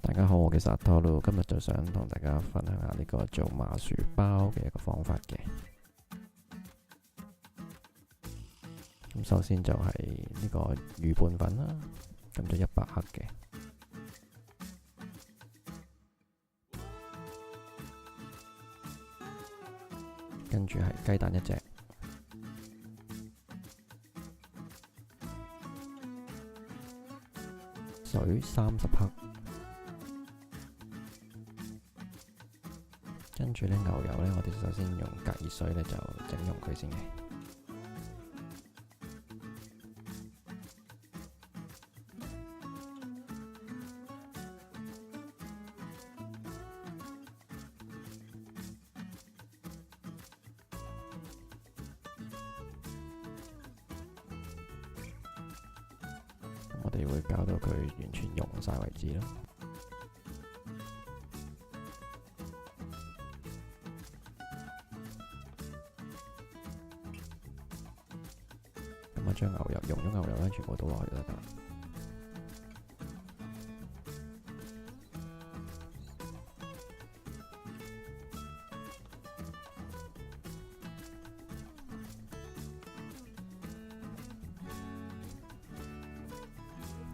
大家好，我叫阿托魯，今日就想同大家分享下呢個做麻薯包嘅一個方法嘅。咁首先就係呢個魚拌粉啦，咁就100克嘅，跟住係雞蛋1隻，水30克。跟住呢牛油呢，我哋首先用隔熱水呢就整溶佢先嘅。我哋會搞到佢完全溶晒為止咯。咁我將溶咗牛油咧，全部倒落去就得㗎啦。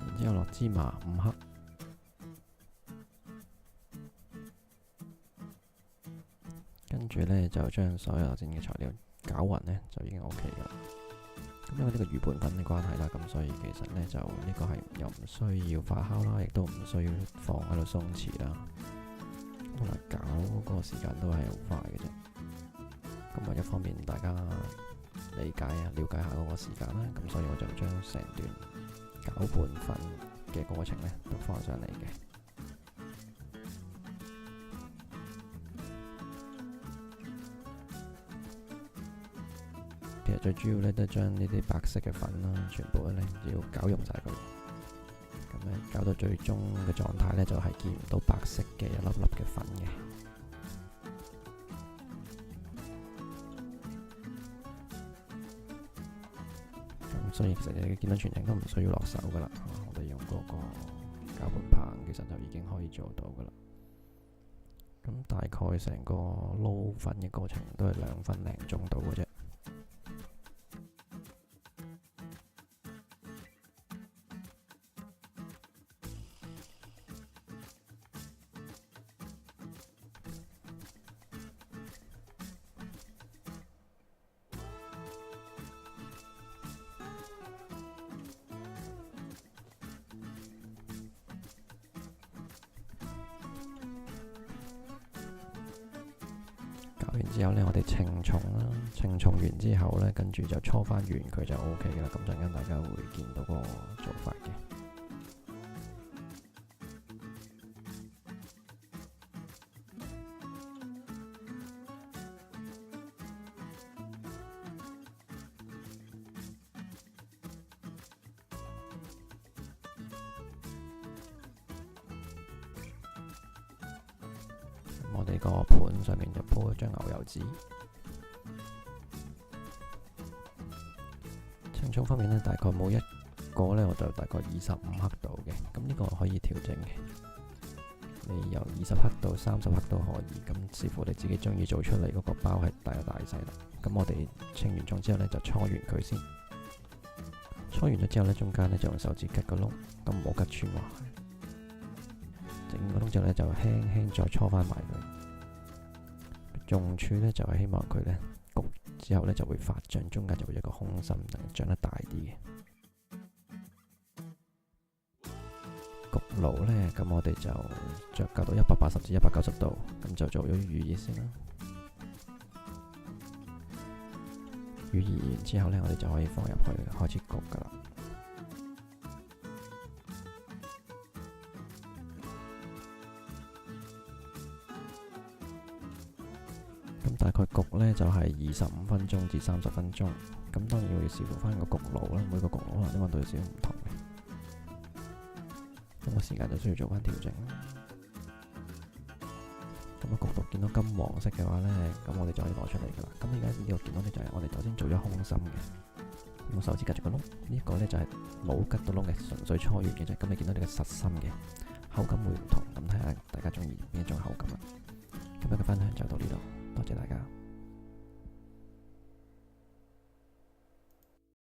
然之後落芝麻5克，跟住呢，就將所有整嘅材料攪勻呢，就已經 OK 㗎啦。咁因為呢個魚拌粉嘅關係啦，咁所以其實呢，就呢個係又唔需要發酵啦，亦都唔需要放喺度鬆弛啦。咁啊，攪嗰個時間都係好快嘅啫。咁啊，一方面大家理解啊、了解下嗰個時間啦，咁所以我就將成段攪拌粉嘅過程呢都放上嚟嘅。其實最主要呢，都係將呢啲白色嘅粉啦，全部呢要攪溶晒佢。咁呢搞到最終嘅狀態呢，就係見唔到白色嘅一粒粒嘅粉嘅。咁所以其實你見到全程都唔需要落手噶啦，我哋用嗰個攪拌棒其實就已經可以做到噶啦。咁大概成個撈粉嘅過程都係2分零鐘到嘅啫。搞完之後呢，我哋稱重啦，稱重完之後呢，跟住就搓翻圓佢就 OK 嘅啦。咁陣間大家會見到個做法嘅。我哋個盤上面就鋪一張牛油紙。稱重方面呢，大概每一個呢，我就大概25克度嘅。咁呢個可以調整嘅，你由20克到30克都可以。咁視乎你自己中意做出嚟嗰個包係大細啦。咁我哋稱完重之後呢，就搓圓佢先。搓完咗之後呢，中間呢就用手指吉個窿，咁唔好吉穿喎。整完個窿之後呢，就輕輕再搓翻埋佢。用處呢，就係希望佢呢焗之後呢就會發脹，中間就會有一個空心，等脹得大啲嘅。焗爐呢，咁我哋就着校到180至190度，咁就做咗預熱先啦。預熱完之後呢，我哋就可以放入去開始焗噶啦。咁大概焗呢就係25分鐘至30分鐘。咁當然要視乎翻個焗爐啦，每個焗爐可能啲溫度有少少唔同嘅。咁個時間就需要做翻調整啦。咁焗到見到金黃色嘅話呢，咁我哋就可以攞出嚟噶啦。咁而家呢個見到呢，就係我哋頭先做咗空心嘅，用手指夾住個窿。呢個呢就係冇吉到窿嘅，純粹搓完嘅啫。咁你見到呢個實心嘅口感會唔同，咁睇下大家中意邊一種口感啦。今日嘅分享就到呢度，多謝大家。